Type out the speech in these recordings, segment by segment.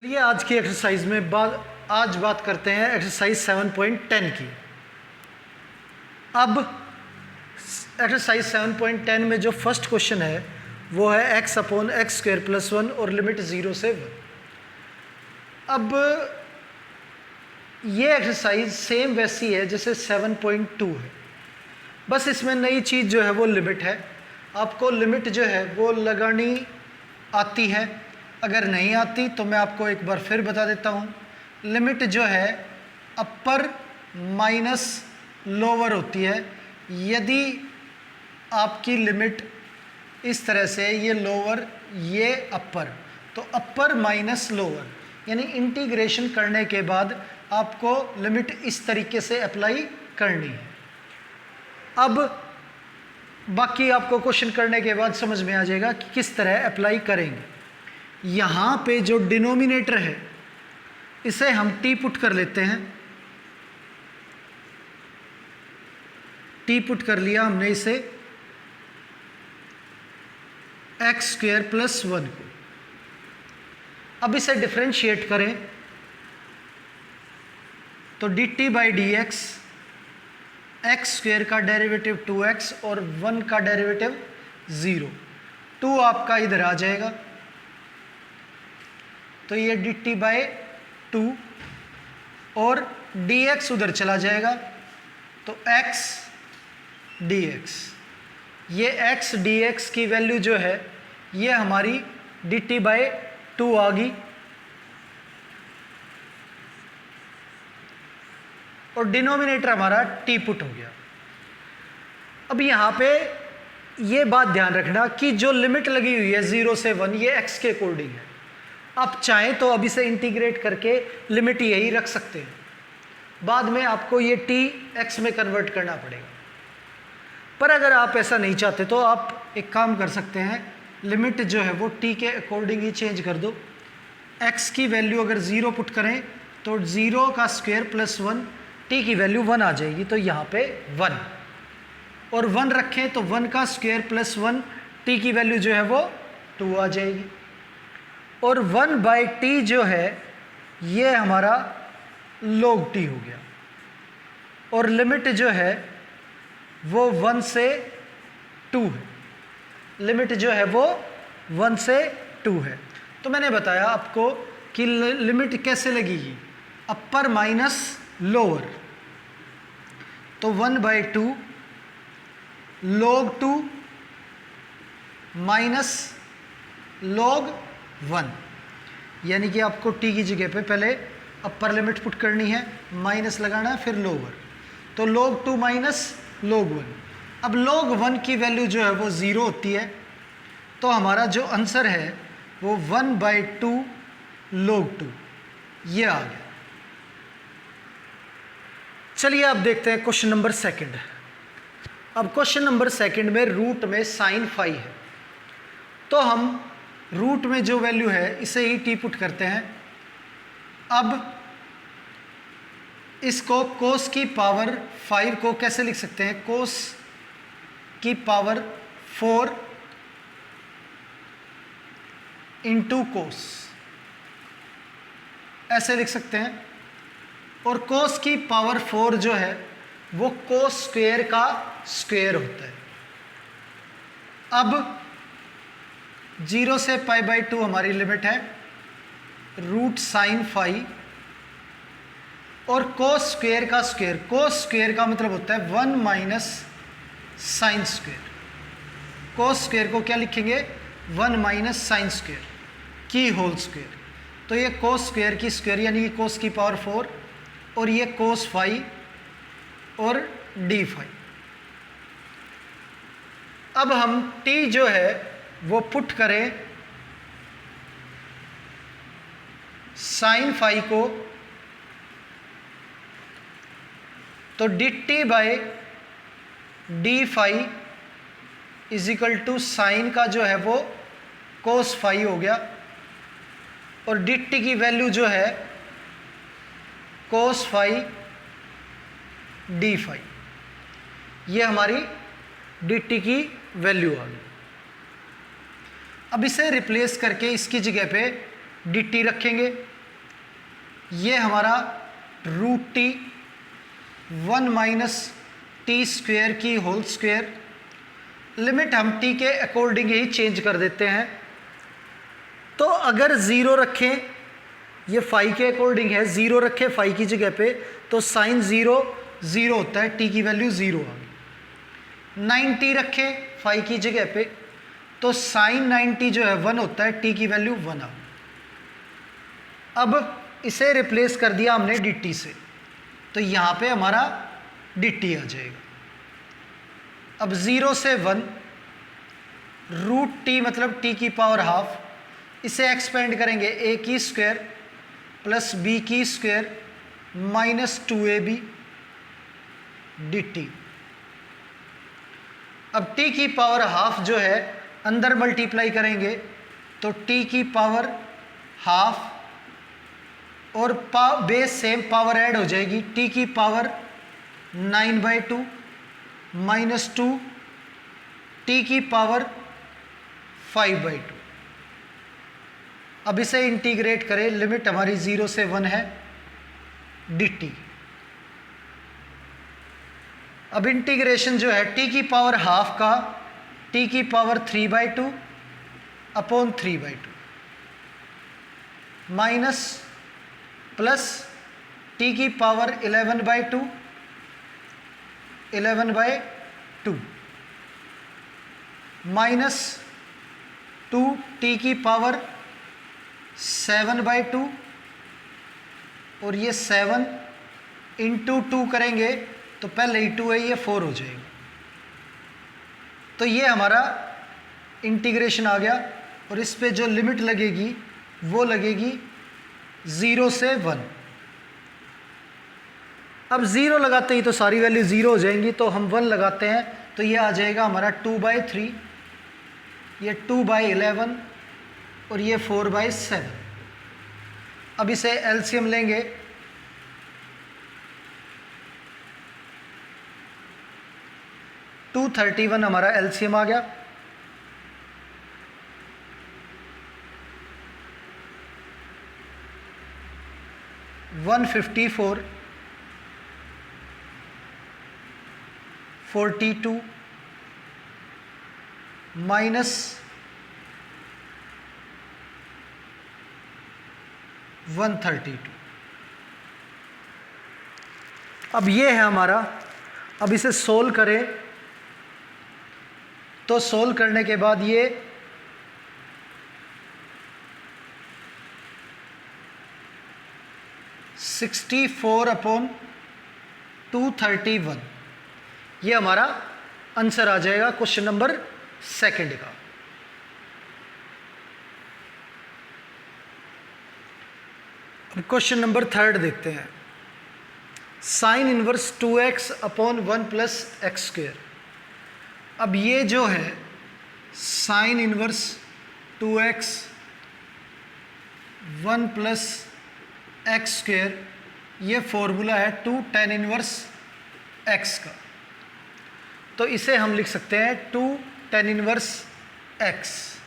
चलिए आज की एक्सरसाइज में आज बात करते हैं एक्सरसाइज 7.10 की। अब एक्सरसाइज 7.10 में जो फर्स्ट क्वेश्चन है वो है x/x² + 1 और लिमिट 0 से 1। अब ये एक्सरसाइज सेम वैसी है जैसे 7.2 है, बस इसमें नई चीज़ जो है वो लिमिट है। आपको लिमिट जो है वो लगानी आती है, अगर नहीं आती तो मैं आपको एक बार फिर बता देता हूँ। लिमिट जो है अपर माइनस लोअर होती है। यदि आपकी लिमिट इस तरह से ये लोअर ये अपर, तो अपर माइनस लोअर यानी इंटीग्रेशन करने के बाद आपको लिमिट इस तरीके से अप्लाई करनी है। अब बाकी आपको क्वेश्चन करने के बाद समझ में आ जाएगा कि किस तरह अप्लाई करेंगे। यहाँ पे जो डिनोमिनेटर है इसे हम टी पुट कर लेते हैं। टी पुट कर लिया हमने इसे x² + 1 को। अब इसे डिफरेंशिएट करें तो dt/dx x² का डेरिवेटिव 2x और 1 का डेरिवेटिव 0। 2 आपका इधर आ जाएगा तो ये dt/2 और dx उधर चला जाएगा तो x dx। ये x dx की वैल्यू जो है ये हमारी dt/2 आ गई और डिनोमिनेटर हमारा t पुट हो गया। अब यहाँ पे ये बात ध्यान रखना कि जो लिमिट लगी हुई है 0 से 1 ये x के अकॉर्डिंग है। आप चाहें तो अब इसे इंटीग्रेट करके लिमिट यही रख सकते हैं, बाद में आपको ये t x में कन्वर्ट करना पड़ेगा। पर अगर आप ऐसा नहीं चाहते तो आप एक काम कर सकते हैं, लिमिट जो है वो t के अकॉर्डिंग ही चेंज कर दो। x की वैल्यू अगर 0 पुट करें तो 0 का स्क्वायर + 1, t की वैल्यू 1 आ जाएगी तो यहाँ पे 1, और 1 रखें तो 1 का स्क्वायर + 1, t की वैल्यू जो है वो 2 आ जाएगी। और 1/t जो है ये हमारा log t हो गया और लिमिट जो है वो 1 से 2 है। लिमिट जो है वो 1 से 2 है। तो मैंने बताया आपको कि लिमिट कैसे लगेगी, अपर माइनस लोअर। तो 1/2 log 2 माइनस log 1, यानी कि आपको t की जगह पे पहले अपर लिमिट पुट करनी है, माइनस लगाना है, फिर लोअर। तो log 2 माइनस log 1। अब log 1 की वैल्यू जो है वो 0 होती है तो हमारा जो आंसर है वो 1/2 log 2 ये आ गया। चलिए अब देखते हैं क्वेश्चन नंबर 2। अब क्वेश्चन नंबर 2 में रूट में sin phi है, तो हम रूट में जो वैल्यू है इसे ही टी पुट करते हैं। अब इसको cos की पावर 5 को कैसे लिख सकते हैं, cos की पावर 4 इंटू cos ऐसे लिख सकते हैं। और cos की पावर 4 जो है वो cos स्क्वायर का स्क्वायर होता है। अब 0 से π/2 हमारी लिमिट है, रूट sin phi और cos स्क्वायर का स्क्वायर। cos स्क्वायर का मतलब होता है 1 minus sine square. cos square को क्या लिखेंगे, 1 माइनस साइन स्क्वायर की होल स्क्वायर। तो ये cos स्क्वायर की स्क्वायर यानी कि cos की पावर 4 और ये cos phi और d phi। अब हम t जो है वो पुट करें साइन phi को, तो dt/d phi = साइन का जो है वो cos phi हो गया और dt की वैल्यू जो है cos phi d phi, ये हमारी dt की वैल्यू आ गई। अब इसे रिप्लेस करके इसकी जगह पे dt रखेंगे ये हमारा root t 1 minus t square की होल स्क्वेयर। लिमिट हम टी के अकॉर्डिंग ही चेंज कर देते हैं। तो अगर ज़ीरो रखें, ये फाई के अकॉर्डिंग है, ज़ीरो रखें फाई की जगह पे, तो साइन ज़ीरो ज़ीरो होता है, टी की वैल्यू ज़ीरो आ गई। 90 रखें फाई की जगह पे, तो साइन 90 जो है 1 होता है, टी की वैल्यू 1 आ गई। अब इसे रिप्लेस कर दिया हमने dt से, तो यहाँ पे हमारा dt आ जाएगा। अब 0 से 1 रूट टी मतलब t की पावर हाफ, इसे एक्सपेंड करेंगे a की स्क्वायर प्लस b की स्क्वायर माइनस 2ab dt। अब t की पावर हाफ जो है अंदर मल्टीप्लाई करेंगे तो t की पावर हाफ और बेस सेम पावर ऐड हो जाएगी, t की पावर 9/2 माइनस 2 t की पावर 5/2। अब इसे इंटीग्रेट करें, लिमिट हमारी 0 से 1 है dt। अब इंटीग्रेशन जो है t की पावर हाफ का t की power 3/2 upon 3/2 minus plus t की पावर 11/2 माइनस 2 t की पावर 7/2 और ये 7 इंटू 2 करेंगे तो पहले ही 2 है, ये 4 हो जाएगा। तो ये हमारा इंटीग्रेशन आ गया और इस पे जो लिमिट लगेगी वो लगेगी 0 से 1। अब 0 लगाते ही तो सारी वैल्यू 0 हो जाएंगी, तो हम 1 लगाते हैं तो ये आ जाएगा हमारा 2/3, ये 2/11 और ये 4/7। अब इसे एलसीएम लेंगे, टू 31 हमारा एलसीएम आ गया। One 54 42 minus 132। अब ये है हमारा। अब इसे सोल्व करें तो सोल्व करने के बाद ये 64/231 ये हमारा आंसर आ जाएगा क्वेश्चन नंबर 2 का। अब क्वेश्चन नंबर 3 देखते हैं। Sine inverse 2x upon 1 plus x square. अब ये जो है sine inverse 2x 1 plus x square, ये फॉर्मूला है 2 tan इनवर्स x का। तो इसे हम लिख सकते हैं 2 tan इनवर्स x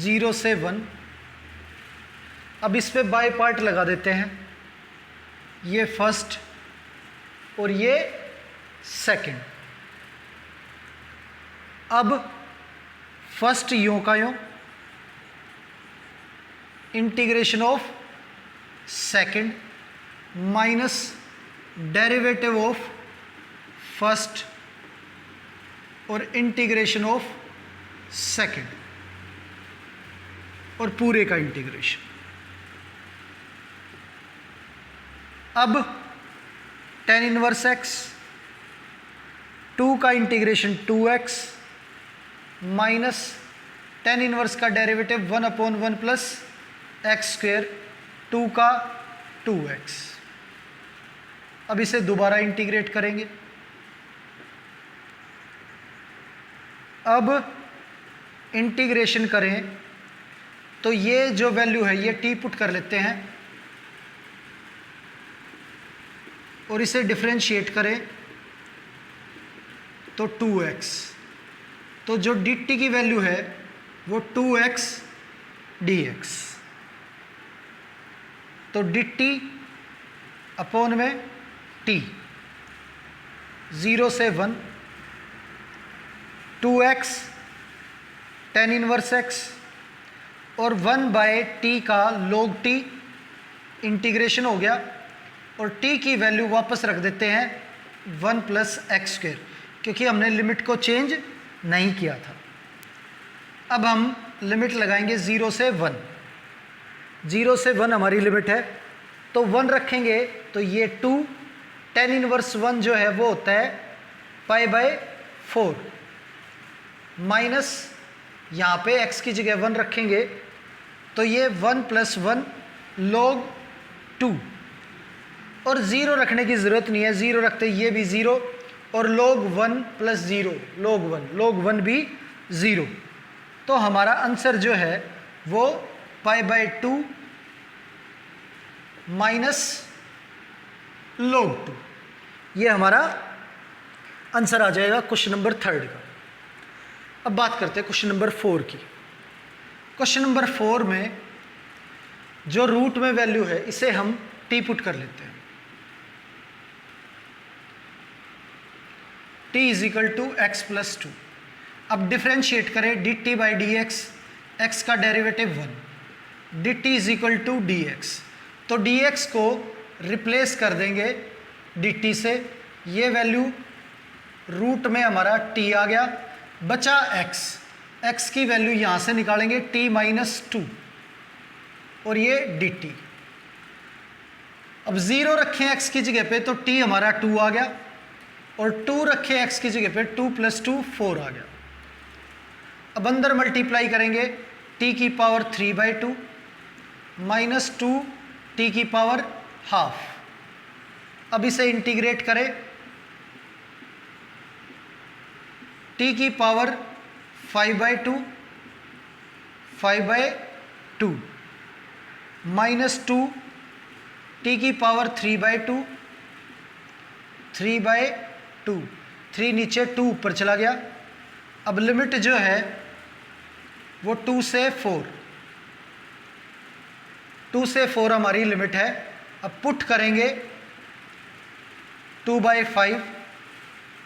0 से 1। अब इस पे बाय पार्ट लगा देते हैं, ये फर्स्ट और ये सेकंड। अब फर्स्ट यों का यों, integration of second minus derivative of first और इंटीग्रेशन ऑफ सेकंड और पूरे का इंटीग्रेशन। अब tan इनवर्स x 2 का integration 2x minus tan inverse का डेरिवेटिव 1/1 प्लस एक्स स्क्वेयर 2 का 2x। अब इसे दोबारा इंटीग्रेट करेंगे। अब इंटीग्रेशन करें तो ये जो वैल्यू है ये t पुट कर लेते हैं और इसे डिफरेंशिएट करें तो 2x। तो जो dt की वैल्यू है वो 2x dx। तो डी टी अपॉन में टी, 0 से 1, 2x tan इनवर्स x और 1/t का log t इंटीग्रेशन हो गया, और t की वैल्यू वापस रख देते हैं 1 + x², क्योंकि हमने लिमिट को चेंज नहीं किया था। अब हम लिमिट लगाएंगे 0 से 1। 0 से 1 हमारी लिमिट है, तो 1 रखेंगे तो ये 2 tan इनवर्स 1 जो है वो होता है π/4 माइनस यहाँ पे x की जगह 1 रखेंगे तो ये 1 + 1 log 2, और 0 रखने की ज़रूरत नहीं है, 0 रखते ये भी 0, और log 1 + 0 log 1 भी 0। तो हमारा आंसर जो है वो π/2 माइनस log 2, ये हमारा आंसर आ जाएगा क्वेश्चन नंबर 3 का। अब बात करते हैं क्वेश्चन नंबर 4 की। क्वेश्चन नंबर 4 में जो रूट में वैल्यू है इसे हम टी पुट कर लेते हैं। t = x + 2। अब डिफ्रेंशिएट करें dt/dx, x का डेरिवेटिव 1, dt = dx, तो dx को रिप्लेस कर देंगे dt से, ये वैल्यू रूट में हमारा t आ गया, बचा x की वैल्यू यहाँ से निकालेंगे t - 2 और ये dt। अब 0 रखें x की जगह पे तो t हमारा 2 आ गया, और 2 रखें x की जगह पे 2 + 2 4 आ गया। अब अंदर मल्टीप्लाई करेंगे t की पावर 3/2 माइनस 2 t की पावर ½ अब इसे इंटीग्रेट करें, t की पावर 5/2 माइनस 2 t की पावर 3/2 3 नीचे 2 ऊपर चला गया। अब लिमिट जो है वो 2 से 4 हमारी लिमिट है। अब पुट करेंगे 2/5,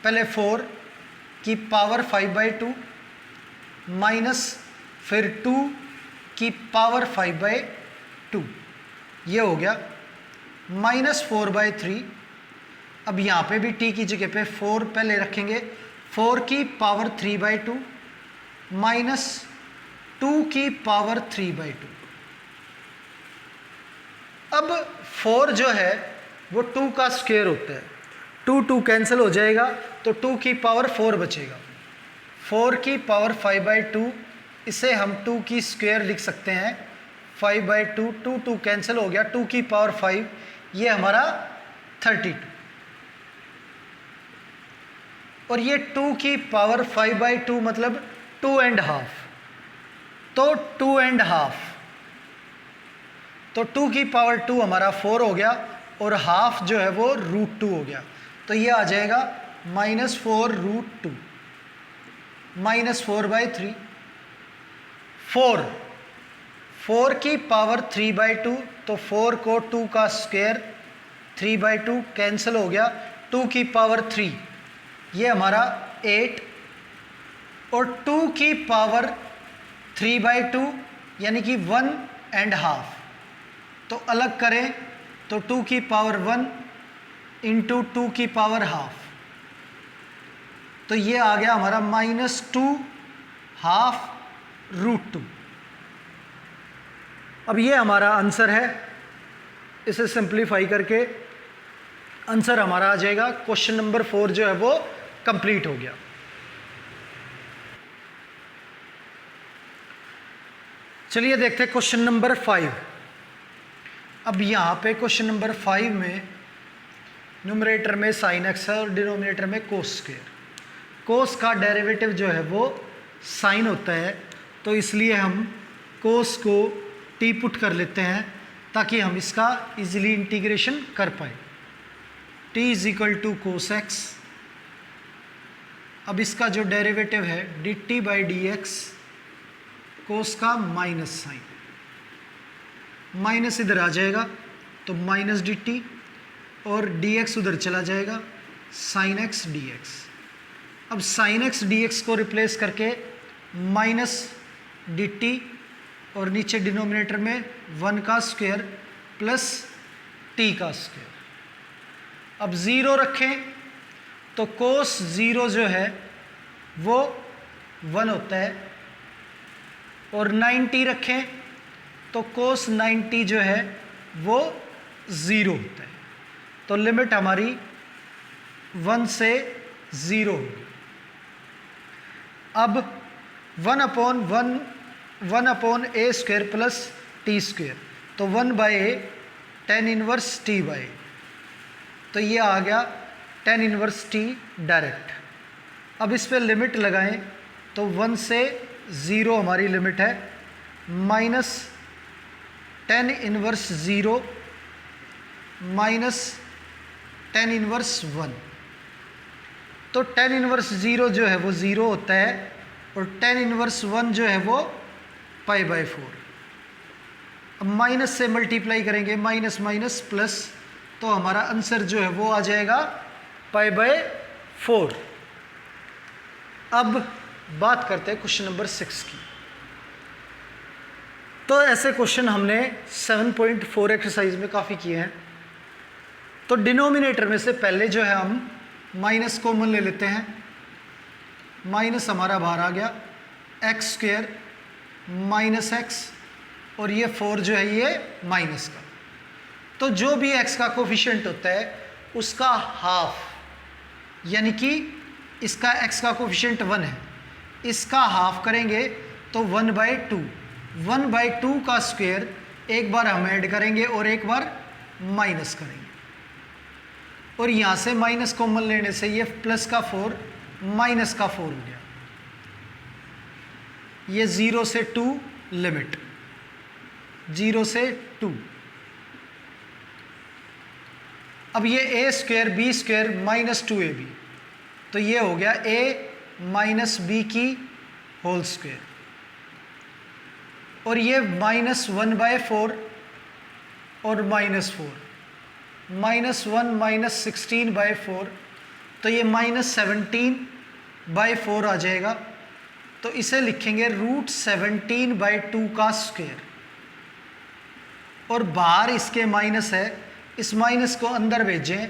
पहले 4 की पावर 5/2 माइनस फिर 2 की पावर 5/2, ये हो गया -4/3। अब यहाँ पे भी t की जगह पे 4 पहले रखेंगे, 4 की पावर 3/2 माइनस 2 की पावर 3/2। अब 4 जो है वो 2 का स्क्वायर होता है, 2 कैंसिल हो जाएगा तो 2 की पावर 4 बचेगा, 4 की पावर 5/2, इसे हम 2 की स्क्वायर लिख सकते हैं 5/2, 2 कैंसिल हो गया, 2 की पावर 5, ये हमारा 32, और ये 2 की पावर 5/2 मतलब 2.5, तो 2.5, तो 2 की पावर 2 हमारा 4 हो गया, और हाफ जो है वो √2 हो गया, तो ये आ जाएगा -4√2 -4/3। 4 की पावर 3/2, तो 4 को 2 का स्क्वायर 3/2 कैंसिल हो गया, 2 की पावर 3, ये हमारा 8, और 2 की पावर 3/2 यानी कि 1.5, तो अलग करें तो 2 की पावर 1 इंटू 2 की पावर ½ तो ये आ गया हमारा -2√2। अब ये हमारा आंसर है, इसे सिंप्लीफाई करके आंसर हमारा आ जाएगा। क्वेश्चन नंबर 4 जो है वो कंप्लीट हो गया। चलिए देखते हैं क्वेश्चन नंबर 5। अब यहाँ पे क्वेश्चन नंबर 5 में न्यूमरेटर में sin x है और डिनोमिनेटर में cos स्क्वायर। cos का डेरिवेटिव जो है वो sin होता है, तो इसलिए हम cos को t पुट कर लेते हैं ताकि हम इसका इजीली इंटीग्रेशन कर पाए। t = cos x, अब इसका जो डेरिवेटिव है dt/dx, cos का माइनस साइन, माइनस इधर आ जाएगा तो माइनस डी टी, और डी एक्स उधर चला जाएगा, साइन एक्स डी एक्स। अब साइन एक्स डी एक्स को रिप्लेस करके माइनस डी टी, और नीचे डिनोमिनेटर में 1 का स्क्वायर प्लस टी का स्क्वायर। अब ज़ीरो रखें तो कोस ज़ीरो जो है वो 1 होता है, और 90 रखें तो कोस 90 जो है वो 0 होता है। तो लिमिट हमारी 1 से 0 होगी। अब 1 अपॉन ए स्क्वायर प्लस टी स्क्वायर, तो 1 बाय ए tan इनवर्स टी बाय, तो ये आ गया tan इनवर्स टी डायरेक्ट। अब इस पे लिमिट लगाएं तो 1 से 0 हमारी लिमिट है, minus tan inverse 0 minus tan inverse 1। तो tan इनवर्स 0 जो है वो 0 होता है, और tan इनवर्स 1 जो है वो पाई बाय 4। अब माइनस से मल्टीप्लाई करेंगे, माइनस माइनस प्लस, तो हमारा आंसर जो है वो आ जाएगा पाई बाय 4। अब बात करते हैं क्वेश्चन नंबर 6 की। तो ऐसे क्वेश्चन हमने 7.4 एक्सरसाइज में काफ़ी किए हैं। तो डिनोमिनेटर में से पहले जो है हम माइनस कॉमन ले लेते हैं, माइनस हमारा बाहर आ गया, एक्स स्क्वायर माइनस एक्स, और ये 4 जो है ये माइनस का। तो जो भी x का कोफिशिएंट होता है उसका हाफ, यानी कि इसका x का कोफिशिएंट 1 है, इसका हाफ करेंगे तो 1/2। 1/2 का स्क्वायर एक बार हम ऐड करेंगे और एक बार माइनस करेंगे, और यहाँ से माइनस कॉमन लेने से ये प्लस का 4 माइनस का 4 हो गया। ये 0 से 2 लिमिट, 0 से 2। अब ये a square b square minus 2ab, तो ये हो गया a माइनस बी की होल स्क्वायर, और ये माइनस 1/4 और माइनस 4, माइनस 1 माइनस 16/4, तो ये माइनस 17/4 आ जाएगा। तो इसे लिखेंगे √17/2 का स्क्वायर, और बाहर इसके माइनस है, इस माइनस को अंदर भेजें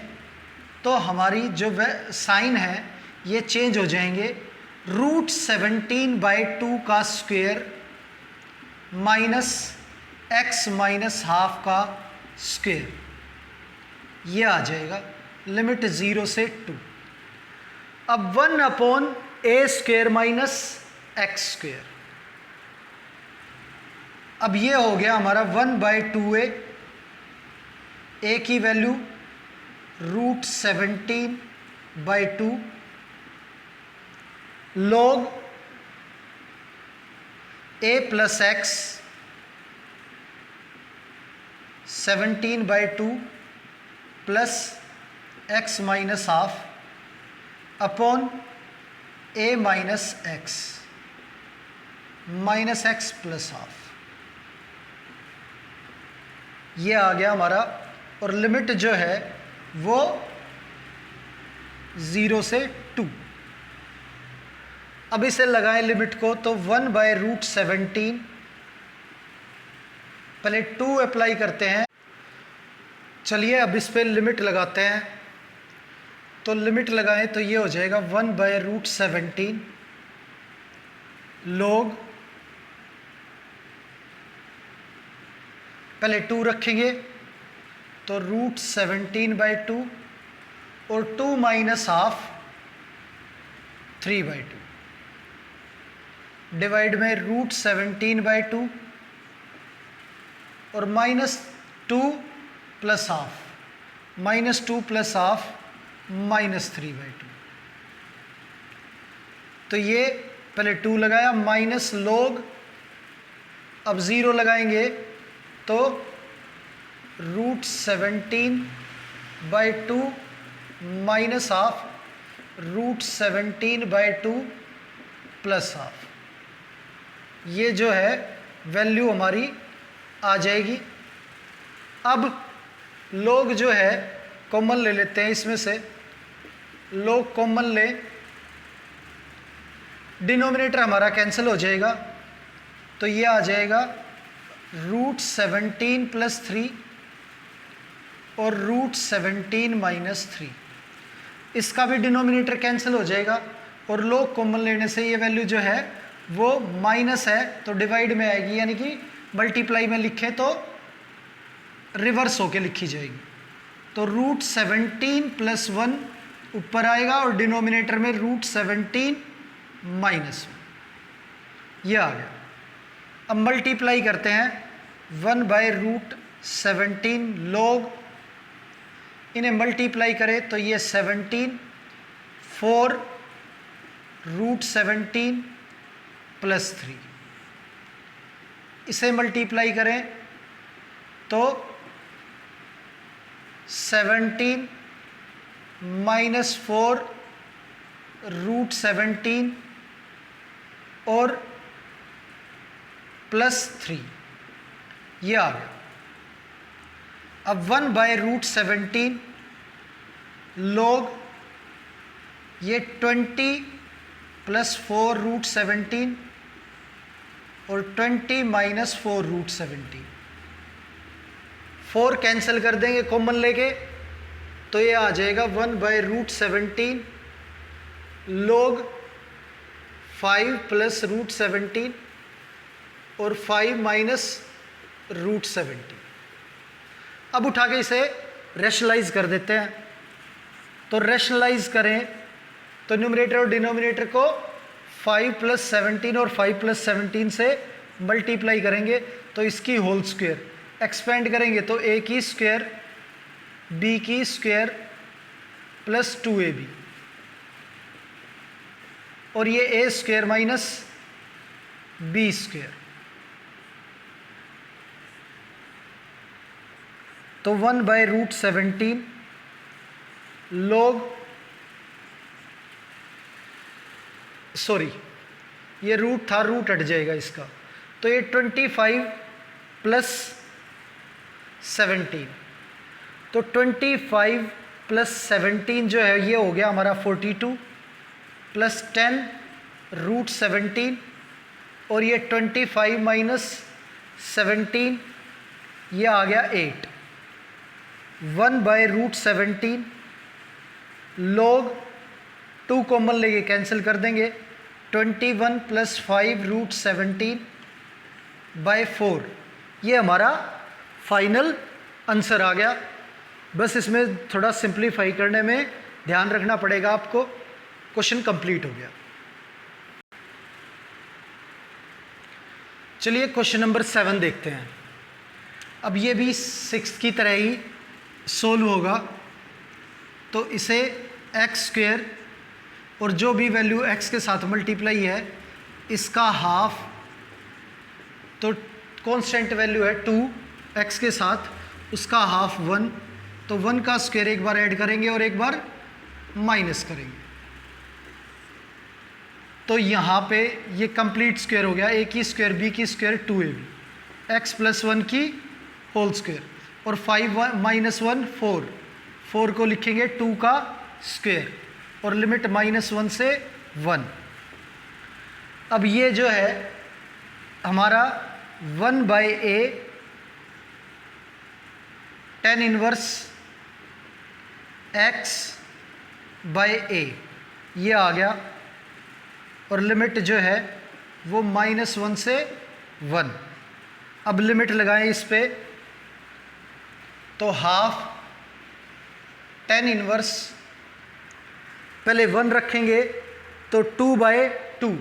तो हमारी जो साइन है ये चेंज हो जाएंगे, √17/2 का square minus x minus half का स्क्वायर, ये आ जाएगा लिमिट 0 से 2। अब 1 अपॉन ए स्क्वायर माइनस एक्स स्क्वायर, अब ये हो गया हमारा 1/2a, a की value √17/2 log a plus x 17/2 plus x minus half upon a minus x minus x plus half, ये आ गया हमारा, और लिमिट जो है वो 0 से 2। अब इसे लगाएं लिमिट को, तो 1/√17, पहले 2 अप्लाई करते हैं। चलिए अब इस पे लिमिट लगाते हैं, तो लिमिट लगाएं तो ये हो जाएगा 1/√17 log, पहले 2 रखेंगे तो √17/2 और 2 माइनस हाफ 3/2, डिवाइड में √17/2 और -2 प्लस हाफ, -2 प्लस हाफ -3/2। तो ये पहले 2 लगाया, माइनस log, अब 0 लगाएंगे तो √17/2 माइनस हाफ √17/2 प्लस हाफ, ये जो है वैल्यू हमारी आ जाएगी। अब लोग जो है कॉमन ले लेते हैं, इसमें से लोग कॉमन ले, डिनोमिनेटर हमारा कैंसिल हो जाएगा, तो ये आ जाएगा √17 + 3 और √17 - 3। इसका भी डिनोमिनेटर कैंसिल हो जाएगा और लोग कॉमन लेने से ये वैल्यू जो है वो माइनस है तो डिवाइड में आएगी, यानी कि मल्टीप्लाई में लिखें तो रिवर्स होके लिखी जाएगी। तो √17 + 1 ऊपर आएगा और डिनोमिनेटर में √17 - 1 ये आ गया। अब मल्टीप्लाई करते हैं 1/√17 लोग, इन्हें मल्टीप्लाई करें तो ये 17 4 √17 + 3, इसे मल्टीप्लाई करें तो 17 - 4 √17 और +3 ये आ गया। अब 1/√17 लोग ये 20 + 4 √17 और 20 - 4 √17, 4 कैंसिल कर देंगे कॉमन लेके तो ये आ जाएगा 1/√17 लोग 5 + √17 और 5 - √17। अब उठा के इसे रैशनलाइज कर देते हैं, तो रैशनलाइज करें तो न्यूमरेटर और डिनोमिनेटर को 5 + 17 और 5 + 17 से मल्टीप्लाई करेंगे तो इसकी होल स्क्वायर, एक्सपेंड करेंगे तो a की स्क्वायर b की स्क्वायर + 2ab और ये a square minus b square, तो 1/√17 लोग, सॉरी ये रूट था, रूट हट जाएगा इसका, तो ये 25 + 17, तो 25 + 17 जो है ये हो गया हमारा 42 + 10 √17 और ये 25 - 17 ये आ गया 8। 1/√17 लोग 2 कॉमन लेके कैंसिल कर देंगे, 21 + 5 √17/4 ये हमारा फाइनल आंसर आ गया। बस इसमें थोड़ा सिंप्लीफाई करने में ध्यान रखना पड़ेगा आपको। क्वेश्चन कंप्लीट हो गया। चलिए क्वेश्चन नंबर 7 देखते हैं। अब ये भी 6 की तरह ही सोल्व होगा, तो इसे x² और जो भी वैल्यू x के साथ मल्टीप्लाई है इसका हाफ, तो कांस्टेंट वैल्यू है 2 x के साथ, उसका हाफ 1, तो 1 का स्क्वायर एक बार ऐड करेंगे और एक बार माइनस करेंगे, तो यहाँ पे ये कंप्लीट स्क्वायर हो गया, a की स्क्वायर b की स्क्वायर 2ab, x + 1 की होल स्क्वायर और 5 - 1 4, 4 को लिखेंगे 2 का स्क्वायर और लिमिट -1 से 1। अब ये जो है हमारा 1/a tan इनवर्स x/a ये आ गया और लिमिट जो है वो -1 से 1। अब लिमिट लगाएं इस पे, तो हाफ tan इनवर्स, पहले 1 रखेंगे तो 2/2,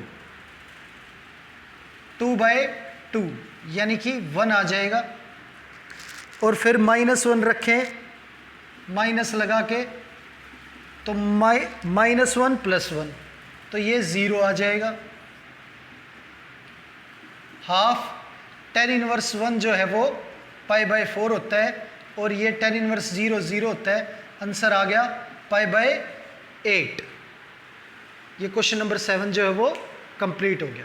2/2 यानी कि 1 आ जाएगा, और फिर -1 रखें, माइनस लगा के तो -1 + 1, तो ये 0 आ जाएगा। हाफ tan इनवर्स 1 जो है वो π/4 होता है और ये tan इनवर्स 0 0 होता है, आंसर आ गया π/8। ये क्वेश्चन नंबर 7 जो है वो कंप्लीट हो गया।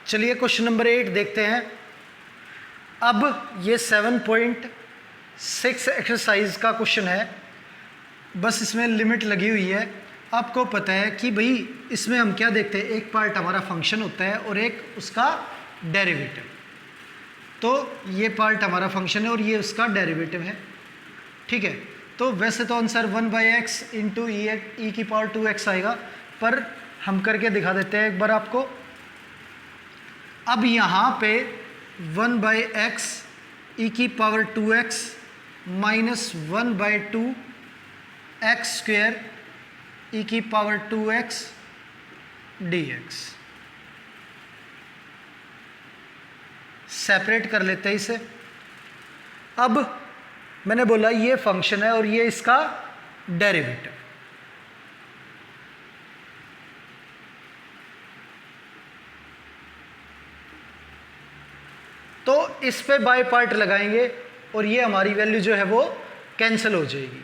चलिए क्वेश्चन नंबर 8 देखते हैं। अब ये 7.6 एक्सरसाइज का क्वेश्चन है, बस इसमें लिमिट लगी हुई है। आपको पता है कि भाई इसमें हम क्या देखते हैं, एक पार्ट हमारा फंक्शन होता है और एक उसका डेरिवेटिव। तो ये पार्ट हमारा फंक्शन है और ये उसका डेरिवेटिव है, ठीक है। तो वैसे तो आंसर 1/x इंटू ई की पावर 2x आएगा, पर हम करके दिखा देते हैं एक बार आपको। अब यहाँ पे 1/x ई की power 2x minus 1/2 x square e की पावर 2x dx सेपरेट कर लेते हैं इसे। अब मैंने बोला ये फंक्शन है और ये इसका डेरिवेटिव। तो इस पे बाय पार्ट लगाएंगे और ये हमारी वैल्यू जो है वो कैंसिल हो जाएगी।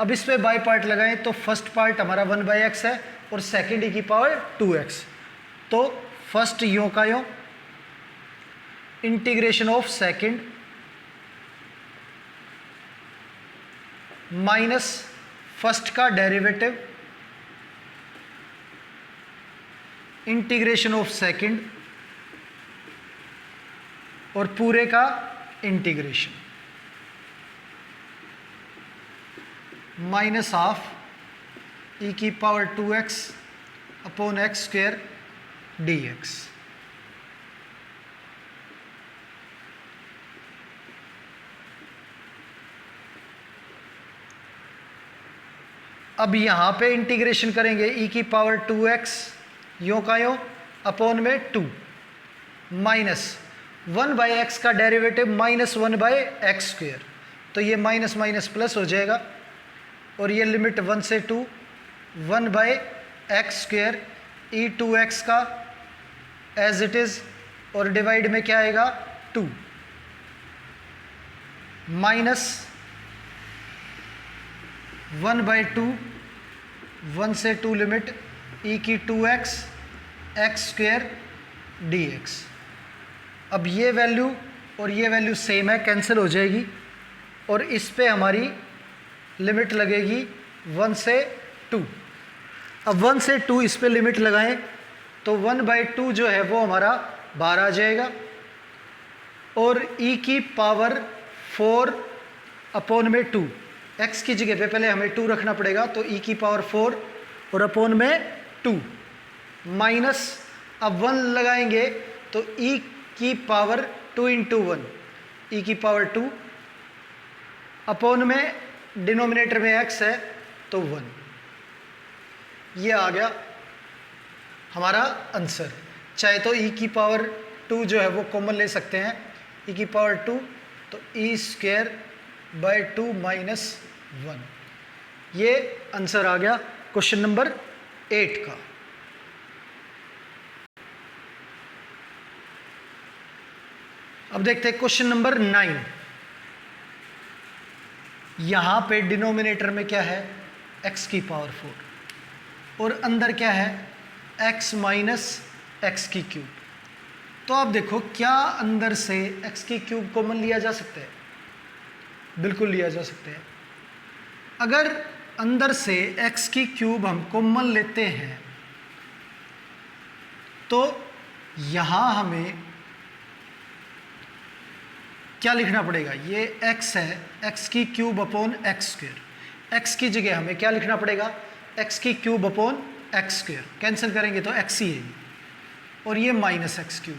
अब इस पे बाय पार्ट लगाएं तो फर्स्ट पार्ट हमारा 1/x है और सेकेंड ई की पावर 2x। तो फर्स्ट यों का यों integration of second minus first का डेरिवेटिव इंटीग्रेशन ऑफ सेकेंड और पूरे का इंटीग्रेशन माइनस हाफ ई की power 2x upon x square dx। अब यहाँ पे इंटीग्रेशन करेंगे ई की पावर 2x यों का यों अपॉन में 2 माइनस 1/x का डेरिवेटिव माइनस 1/x स्क्वेयर। तो ये माइनस माइनस प्लस हो जाएगा और ये लिमिट 1 से 2 1/x स्क्वेयर ई 2x का एज इट इज़ और डिवाइड में क्या आएगा 2 माइनस 1/2 1 से 2 लिमिट ई की 2x x स्क्वेयर dx। अब ये वैल्यू और ये वैल्यू सेम है, कैंसिल हो जाएगी और इस पे हमारी लिमिट लगेगी 1 से 2। अब 1 से 2 इस पे लिमिट लगाएं तो 1/2 जो है वो हमारा बाहर आ जाएगा और ई की पावर 4 अपॉन में 2 x की जगह पे पहले हमें 2 रखना पड़ेगा, तो ई की पावर 4 और अपॉन में 2 माइनस अब 1 लगाएंगे तो ई की पावर 2 इंटू 1 ई की पावर 2 अपॉन में डिनोमिनेटर में x है तो 1। ये आ गया हमारा आंसर। चाहे तो ई की पावर 2 जो है वो कॉमन ले सकते हैं, ई की पावर 2 तो ई स्क्वेयर बाय 2 माइनस 1। ये आंसर आ गया क्वेश्चन नंबर 8 का। अब देखते हैं क्वेश्चन नंबर 9। यहां पे डिनोमिनेटर में क्या है x की पावर 4 और अंदर क्या है x माइनस एक्स की क्यूब। तो आप देखो क्या अंदर से x की क्यूब कॉमन लिया जा सकता है? बिल्कुल लिया जा सकता है। अगर अंदर से x की क्यूब हम कॉमन लेते हैं तो यहां हमें क्या लिखना पड़ेगा, ये x है x की cube upon x square. x की जगह हमें क्या लिखना पड़ेगा x की cube upon x square. Cancel करेंगे तो x ही है और ये माइनस एक्स क्यूब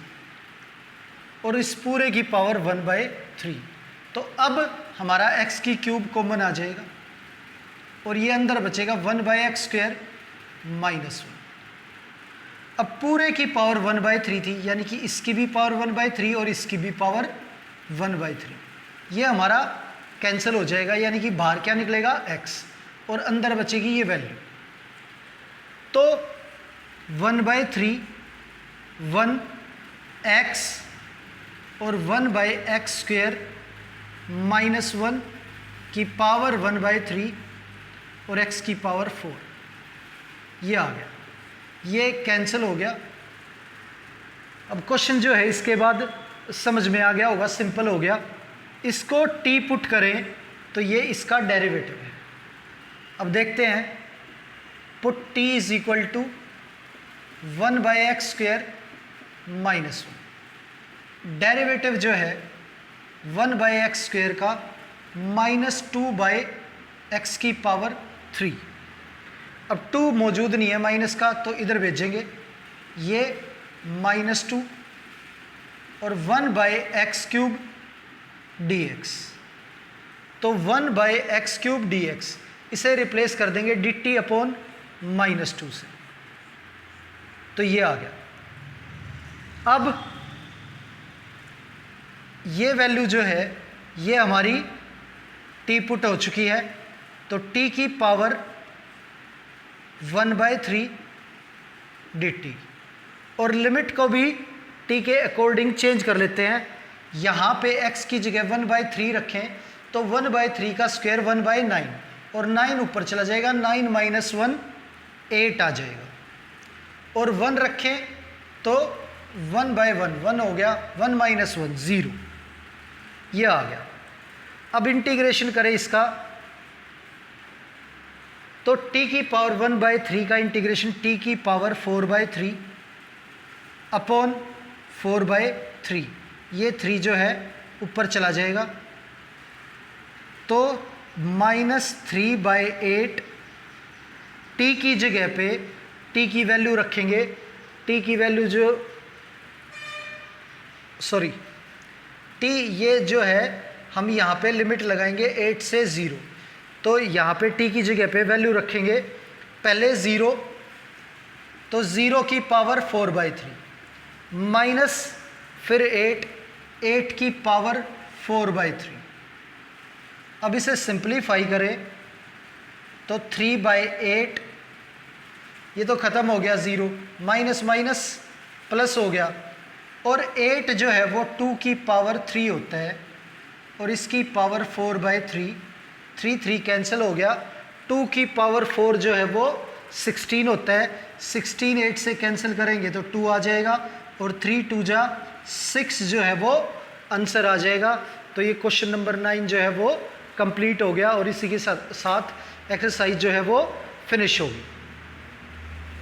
और इस पूरे की पावर 1/3। तो अब हमारा x की क्यूब कॉमन आ जाएगा और ये अंदर बचेगा 1/x स्क्वेयर माइनस 1। अब पूरे की पावर 1/3 थी, यानी कि इसकी भी पावर 1/3 और इसकी भी पावर 1/3। ये हमारा कैंसिल हो जाएगा, यानी कि बाहर क्या निकलेगा x और अंदर बचेगी ये वैल्यू। तो 1/3 1x और 1/x स्क्वेयर माइनस 1 की पावर 1/3 और x की पावर 4, ये आ गया, ये कैंसिल हो गया। अब क्वेश्चन जो है इसके बाद समझ में आ गया होगा, सिंपल हो गया। इसको टी पुट करें तो ये इसका डेरिवेटिव है। अब देखते हैं, put t is equal to 1/x² minus 1, derivative जो है 1/x² का -2/x⁻3। अब 2 मौजूद नहीं है माइनस का, तो इधर भेजेंगे, ये -2 और 1/x³ dx, तो 1/x³ dx इसे रिप्लेस कर देंगे dt अपॉन -2 से, तो ये आ गया। अब ये वैल्यू जो है ये हमारी t पुट हो चुकी है, तो t की पावर 1/3 dt, और लिमिट को भी t के अकॉर्डिंग चेंज कर लेते हैं। यहाँ पे x की जगह 1/3 रखें तो 1/3 का स्क्वायर 1/9, और 9 ऊपर चला जाएगा, 9 - 1 8 आ जाएगा, और 1 रखें तो 1/1 1 हो गया, 1 - 1 0, ये आ गया। अब इंटीग्रेशन करें इसका, तो t की पावर 1/3 का इंटीग्रेशन t की पावर 4/3 अपॉन 4/3, ये 3 जो है ऊपर चला जाएगा, तो -3/8, t की जगह पे t की वैल्यू रखेंगे, t की वैल्यू जो t ये जो है हम यहाँ पे लिमिट लगाएंगे 8 से 0, तो यहाँ पे t की जगह पे वैल्यू रखेंगे पहले 0, तो 0 की पावर 4/3 माइनस फिर 8 की पावर 4/3। अब इसे सिंप्लीफाई करें तो 3/8, ये तो ख़त्म हो गया, 0 माइनस माइनस प्लस हो गया, और 8 जो है वो 2 की पावर 3 होता है, और इसकी पावर 4/3, 3 कैंसिल हो गया, 2 की पावर 4 जो है वो 16 होता है, 16 8 से कैंसिल करेंगे तो 2 आ जाएगा, और 3 2 जा 6 जो है वो आंसर आ जाएगा। तो ये क्वेश्चन नंबर 9 जो है वो कंप्लीट हो गया, और इसी के साथ एक्सरसाइज जो है वो फिनिश होगी।